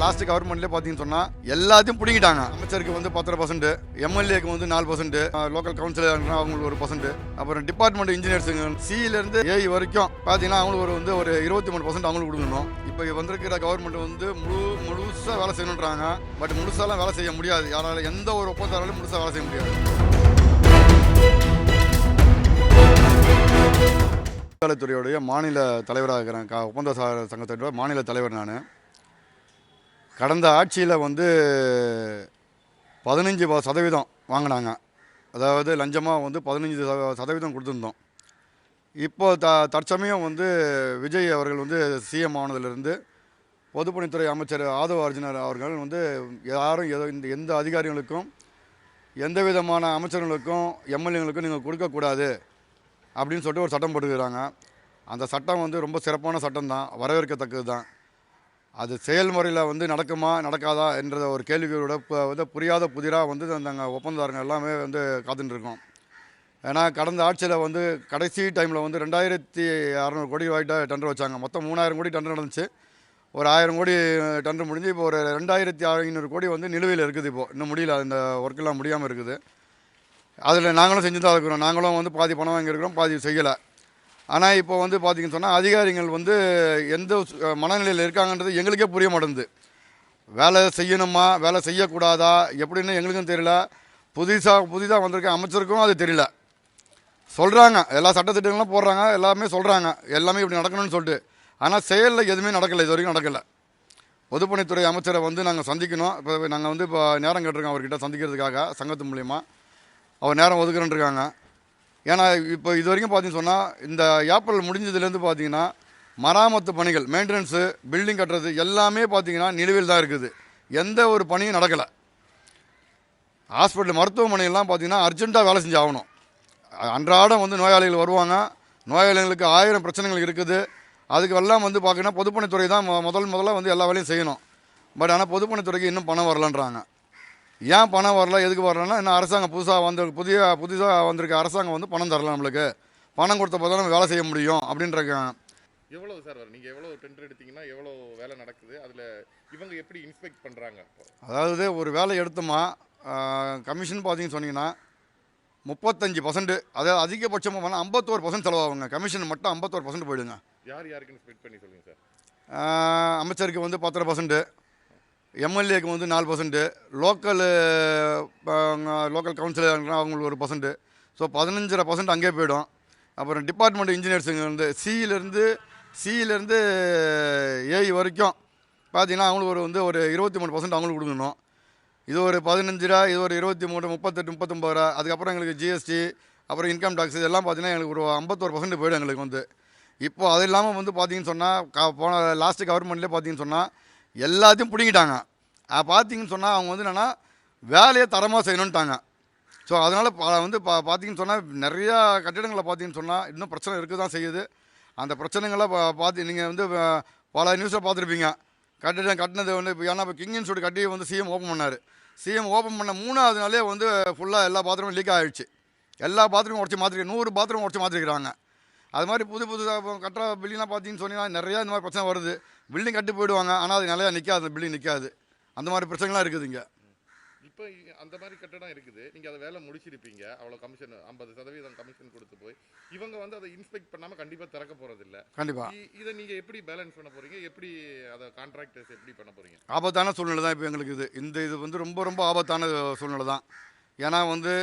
Last கவர்மெண்ட்லேயே பார்த்தீங்கன்னு சொன்னால் எல்லாத்தையும் பிடிங்கிட்டாங்க. அமைச்சருக்கு வந்து 10%, எம்எல்ஏக்கு வந்து 4%, லோக்கல் கவுன்சிலர் அவங்களுக்கு 1%, அப்புறம் டிபார்ட்மெண்ட் இன்ஜினியர்ஸுங்க சியிலேருந்து ஏஐ வரைக்கும் பார்த்தீங்கன்னா அவங்களுக்கு ஒரு 23% அவங்களுக்கு கொடுக்கணும். இப்போ வந்திருக்கிற கவர்மெண்ட் வந்து முழுசாக வேலை செய்யணுன்றாங்க. பட் முழுசாலாம் வேலை செய்ய முடியாது. யாரால எந்த ஒரு ஒப்பந்தாராலும் முழுசாக வேலை செய்ய முடியாது. துறையுடைய மாநில தலைவராக இருக்கிறேன். ஒப்பந்த சங்கத்தோட மாநில தலைவர் நான். கடந்த ஆட்சியில் வந்து 15% வாங்கினாங்க. அதாவது லஞ்சமாக வந்து 15% கொடுத்துருந்தோம். இப்போ தற்சமயம் வந்து விஜய் அவர்கள் வந்து சிஎம் ஆனதிலிருந்து பொதுப்பணித்துறை அமைச்சர் ஆதவ அர்ஜுனர் அவர்கள் வந்து யாரும் எந்த அதிகாரிகளுக்கும் எந்த விதமான அமைச்சர்களுக்கும் எம்எல்ஏங்களுக்கும் நீங்கள் கொடுக்கக்கூடாது அப்படின்னு சொல்லிட்டு ஒரு சட்டம் போட்டுக்கிறாங்க. அந்த சட்டம் வந்து ரொம்ப சிறப்பான சட்டம் தான், வரவேற்கத்தக்கது தான். அது செயல்முறையில் வந்து நடக்குமா நடக்காதா என்ற ஒரு கேள்விகளோட வந்து புரியாத புதிராக வந்து அந்த ஒப்பந்ததாரங்க எல்லாமே வந்து காத்துட்டுருக்கோம். ஏன்னா கடந்த ஆட்சியில் வந்து கடைசி டைமில் வந்து 2600 கோடி ரூபாய்கிட்ட டெண்டர் வச்சாங்க. மொத்தம் 3000 கோடி டெண்டர் நடந்துச்சு. ஒரு 1000 கோடி டெண்டர் முடிஞ்சு இப்போ ஒரு 2500 கோடி வந்து நிலுவையில் இருக்குது. இப்போது இன்னும் முடியல, இந்த ஒர்க்கெல்லாம் முடியாமல் இருக்குது. அதில் நாங்களும் செஞ்சு தான் இருக்கிறோம். நாங்களும் வந்து பாதி பணம் வாங்கியிருக்கிறோம், பாதி செய்யலை. ஆனால் இப்போ வந்து பார்த்திங்கன்னு சொன்னால் அதிகாரிகள் வந்து எந்த மனநிலையில் இருக்காங்கன்றது எங்களுக்கே புரிய மாட்டேங்குது. வேலை செய்யணுமா வேலை செய்யக்கூடாதா எப்படின்னு எங்களுக்கும் தெரியல. புதிதாக வந்திருக்க அமைச்சருக்கும் அது தெரியல. சொல்கிறாங்க, எல்லா சட்டத்திட்டங்களும் போடுறாங்க, எல்லாமே சொல்கிறாங்க, எல்லாமே இப்படி நடக்கணும்னு சொல்லிட்டு. ஆனால் செயலில் எதுவுமே நடக்கலை, இது வரைக்கும் நடக்கலை. பொதுப்பணித்துறை அமைச்சரை வந்து நாங்கள் சந்திக்கணும். இப்போ நாங்கள் வந்து இப்போ நேரம் கேட்டிருக்கோம் அவர்கிட்ட சந்திக்கிறதுக்காக, சங்கத்து மூலிமா அவர் நேரம் ஒதுக்குறேன்ருக்காங்க. ஏன்னா இப்போ இது வரைக்கும் பார்த்தீங்கன்னு சொன்னால் இந்த ஏப்ரல் முடிஞ்சதுலேருந்து பார்த்தீங்கன்னா மராமத்து பணிகள், மெயின்டெனன்ஸு, பில்டிங் கட்டுறது எல்லாமே பார்த்தீங்கன்னா நிலுவையில் தான் இருக்குது. எந்த ஒரு பணியும் நடக்கலை. ஹாஸ்பிட்டல் மருத்துவமனையெல்லாம் பார்த்தீங்கன்னா அர்ஜென்ட்டாக வேலை செஞ்சு ஆகணும். அன்றாடம் வந்து நோயாளிகள் வருவாங்க. நோயாளிகளுக்கு 1000 பிரச்சனைகள் இருக்குது. அதுக்கு எல்லாம் வந்து பார்த்தீங்கன்னா பொதுப்பணித்துறை தான் முதல்ல வந்து எல்லா வேலையும் செய்யணும். பட் ஆனால் பொதுப்பணித்துறைக்கு இன்னும் பணம் வரலன்றாங்க. ஏன் பணம் வரல, எதுக்கு வரலன்னா இன்னும் அரசாங்கம் புதுசாக வந்திருக்க அரசாங்கம் வந்து பணம் தரல. நம்மளுக்கு பணம் கொடுத்த போது நம்ம வேலை செய்ய முடியும் அப்படின்றாங்க. எவ்வளோ சார் வரும்? நீங்கள் எவ்வளோ டெண்டர் எடுத்தீங்கன்னா எவ்வளோ வேலை நடக்குது? அதில் இவங்க எப்படி இன்ஸ்பெக்ட் பண்ணுறாங்க? அதாவது ஒரு வேலை எடுத்தோமா கமிஷன் பார்த்தீங்கன்னு சொன்னீங்கன்னா 35%, அதாவது அதிகபட்சமாக பண்ணால் 51% செலவாகுங்க. கமிஷன் மட்டும் 51% போயிடுங்க. யார் யாருக்குன்னு ஸ்பெட் பண்ணி சொல்லுங்கள் சார். அமைச்சருக்கு வந்து 10%, எம்எல்ஏக்கு வந்து 4%, லோக்கல் கவுன்சிலர் அவங்களுக்கு 1%. ஸோ 15.5% அங்கே போயிடும். அப்புறம் டிபார்ட்மெண்ட் இன்ஜினியர்ஸுங்க வந்து சியிலேருந்து ஏஐ வரைக்கும் பார்த்தீங்கன்னா அவங்களுக்கு ஒரு 23% அவங்களுக்கு கொடுக்கணும். இது ஒரு 15 ரூபா, இது ஒரு 23, 38, 39 ரூபா. அதுக்கப்புறம் எங்களுக்கு ஜிஎஸ்டி, அப்புறம் இன்கம் டேக்ஸ் இதெல்லாம் பார்த்தீங்கன்னா எங்களுக்கு ஒரு 51% போய்டும் எங்களுக்கு வந்து. இப்போது அது இல்லாமல் வந்து பார்த்தீங்கன்னு சொன்னால் போன லாஸ்ட்டு கவர்மெண்ட்லேயே பார்த்தீங்கன்னு சொன்னால் எல்லாத்தையும் பிடிங்கிட்டாங்க. பார்த்தீங்கன்னு சொன்னால் அவங்க வந்து என்னென்னா வேலையை தரமாக செய்யணுன்ட்டாங்க. ஸோ அதனால் வந்து பார்த்தீங்கன்னு சொன்னால் நிறையா கட்டிடங்களை பார்த்தீங்கன்னு சொன்னால் இன்னும் பிரச்சனை இருக்க தான் செய்யுது. அந்த பிரச்சனைகளை பார்த்து நீங்கள் வந்து பல நியூஸில் பார்த்துருப்பீங்க. கட்டிடம் கட்டினது வந்து இப்போ ஏன்னா இப்போ கிங்கின்னு சொல்லிட்டு கட்டி வந்து சிஎம் ஓப்பன் பண்ணார். சிஎம் ஓப்பன் பண்ண 3வது நாளே வந்து ஃபுல்லாக எல்லா பாத்ரூமும் லீக் ஆகிடுச்சு. எல்லா பாத்ரூமும் உடச்சி மாற்றிருக்க 100 பாத்ரூம் உடச்சி மாற்றிருக்கிறாங்க. அது மாதிரி புதுசாக கட்டுற பில்டிங்லாம் பார்த்தீங்கன்னு சொன்னீங்கன்னா நிறையா இந்த மாதிரி பிரச்சனை வருது. பில்டிங் கட்டி போயிடுவாங்க, ஆனால் அது நிலையாக நிற்காது, அந்த பில்டிங் நிற்காது. அந்த மாதிரி பிரச்சனைலாம் இருக்குது இங்கே. இப்போ அந்த மாதிரி கட்டடம் இருக்குது, நீங்கள் அதை வேலை முடிச்சிருப்பீங்க, அவ்வளோ கமிஷன் 50% கமிஷன் கொடுத்து போய் இவங்க வந்து அதை இன்ஸ்பெக்ட் பண்ணாமல் கண்டிப்பாக திறக்க போகிறதில்ல. கண்டிப்பாக இதை நீங்கள் எப்படி பேலன்ஸ் பண்ண போகிறீங்க? எப்படி அதை கான்ட்ராக்டர்ஸ் எப்படி பண்ண போகிறீங்க? ஆபத்தான சூழ்நிலை தான் இப்போ எங்களுக்கு இது வந்து ரொம்ப ஆபத்தான சூழ்நிலை தான். ஏன்னா வந்து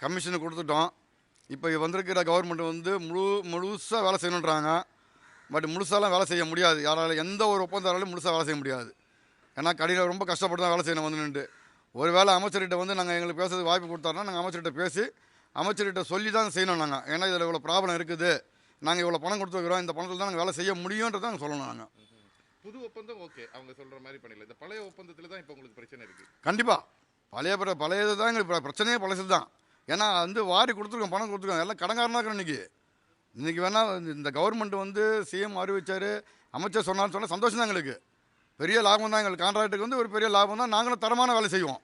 கமிஷனை கொடுத்துட்டோம். இப்போ வந்திருக்கிற கவர்மெண்ட் வந்து முழுசாக வேலை செய்யணுன்றாங்க. பட் முழுசாலாம் வேலை செய்ய முடியாது. யாரால எந்த ஒரு ஒப்பந்தாராலும் முழுசாக வேலை செய்ய முடியாது. ஏன்னா கடையில் ரொம்ப கஷ்டப்பட்டு தான் வேலை செய்யணும் வந்து நின்று. ஒரு வேளை அமைச்சர்கிட்ட வந்து நாங்கள் எங்களுக்கு பேசுறதுக்கு வாய்ப்பு கொடுத்தாருன்னா நாங்கள் அமைச்சர்கிட்ட பேசி அமைச்சர்கிட்ட சொல்லி தான் செய்யணும். நாங்கள் ஏன்னா இதில் இவ்வளோ ப்ராப்ளம் இருக்குது, நாங்கள் இவ்வளோ பணம் கொடுத்துருக்குறோம், இந்த பணத்தில் தான் நாங்கள் வேலை செய்ய முடியுன்றதை நாங்கள் சொல்லணும். நாங்கள் புது ஒப்பந்தம் ஓகே அவங்க சொல்கிற மாதிரி பண்ணிடல. இந்த பழைய ஒப்பந்தத்தில் தான் இப்போ உங்களுக்கு பிரச்சனை இருக்குது. கண்டிப்பாக பழையது தான் எங்களுக்கு பிரச்சனையே, பழசு தான். ஏன்னா வந்து வாரி கொடுத்துருக்கோம், பணம் கொடுத்துருக்கோம், எல்லாம் கடங்காரனாக இருக்கிறோம். இன்றைக்கி வேணால் இந்த கவர்மெண்ட் வந்து சிஎம் அறிவிச்சார், அமைச்சர் சொன்னான்னு சொன்னால் சந்தோஷம் தான் எங்களுக்கு. பெரிய லாபம் தான் எங்களுக்கு. கான்ட்ராக்டுக்கு வந்து ஒரு பெரிய லாபம் தான். நாங்களும் தரமான வேலை செய்வோம்.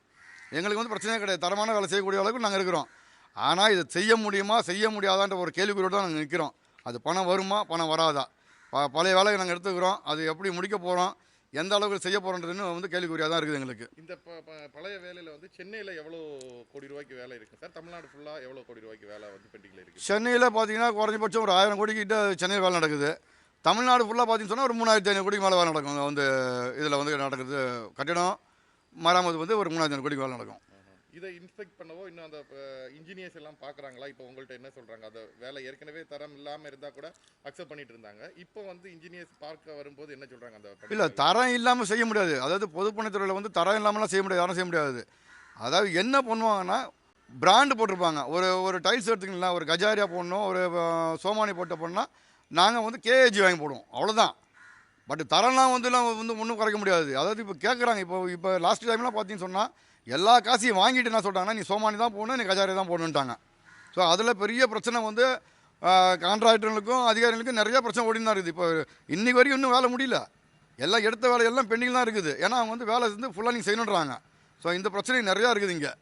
எங்களுக்கு வந்து பிரச்சனையே கிடையாது. தரமான வேலை செய்யக்கூடிய அளவுக்கு நாங்கள் இருக்கிறோம். ஆனால் இதை செய்ய முடியுமா செய்ய முடியாதான்ற ஒரு கேள்விக்குறியோடு தான் நாங்கள் நிற்கிறோம். அது பணம் வருமா பணம் வராதா? பழைய வேலையை நாங்கள் எடுத்துக்கிறோம். அது எப்படி முடிக்க போகிறோம், எந்த அளவுக்கு செய்ய போகிறோன்றதுன்னு வந்து கேள்விக்குறியாக தான் இருக்குது எங்களுக்கு. இந்த பழைய வேலையில் வந்து சென்னையில் எவ்வளோ கோடி ரூபாய்க்கு வேலை இருக்குது சார்? தமிழ்நாடு ஃபுல்லாக எவ்வளோ கோடி ரூபாய்க்கு வேலை வந்து பெண்டிங்கில் இருக்குது? சென்னையில் பார்த்தீங்கன்னா குறைஞ்சபட்சம் ஒரு 1000 கோடிக்கிட்ட சென்னையில் வேலை நடக்குது. தமிழ்நாடு ஃபுல்லாக பார்த்தீங்கன்னு சொன்னால் ஒரு 3500 கோடிக்கு மேலே வேலை நடக்கும். வந்து இதில் வந்து நடக்குது கட்டிடம் மராமத்து வந்து ஒரு 3500 கோடிக்கு வேலை நடக்கும். இதை இன்ஸ்பெக்ட் பண்ணவோ இன்னும் அந்த இன்ஜினியர்ஸ் எல்லாம் பார்க்குறாங்களா? இப்போ உங்கள்கிட்ட என்ன சொல்கிறாங்க? அந்த வேலை ஏற்கனவே தரம் இல்லாமல் இருந்தால் கூட அக்செப்ட் பண்ணிட்டு இருந்தாங்க. இப்போ வந்து இன்ஜினியர்ஸ் பார்க்க வரும்போது என்ன சொல்கிறாங்க? அந்த இல்லை, தரம் இல்லாமல் செய்ய முடியாது. அதாவது பொதுப்பணித்துறையில் வந்து தரம் இல்லாமலாம் செய்ய முடியாது, யாரும் செய்ய முடியாது. அதாவது என்ன பண்ணுவாங்கன்னா, பிராண்டு போட்டிருப்பாங்க. ஒரு டைல்ஸ் எடுத்துக்கிங்களா, ஒரு கஜாரியா போடணும், ஒரு சோமானி போட்ட போடணும்னா நாங்கள் வந்து கேஏஜி வாங்கி போடுவோம், அவ்வளோதான். பட் தரம்லாம் வந்து ஒன்றும் குறைக்க முடியாது. அதாவது இப்போ கேட்குறாங்க, இப்போ லாஸ்ட் டைம்லாம் பார்த்தீங்கன்னு சொன்னால் எல்லா காசையும் வாங்கிட்டு என்ன சொல்கிறாங்கன்னா, நீ சோமானி தான் போடணும், நீ கஜாரி தான் போடணுன்ட்டாங்க. ஸோ அதில் பெரிய பிரச்சனை வந்து கான்ட்ராக்டர்களுக்கும் அதிகாரிகளுக்கும் நிறைய பிரச்சனை ஓடின்னு தான் இருக்குது. இப்போ இன்றைக்கி வரைக்கும் இன்னும் வேலை முடியல. எல்லாம் எடுத்த வேலையெல்லாம் பெண்டிங் தான் இருக்குது. ஏன்னா அவங்க வந்து வேலை வந்து ஃபுல்லாக நீங்கள் செய்யணுன்றாங்க. ஸோ இந்த பிரச்சனை நிறையா இருக்குது இங்கே.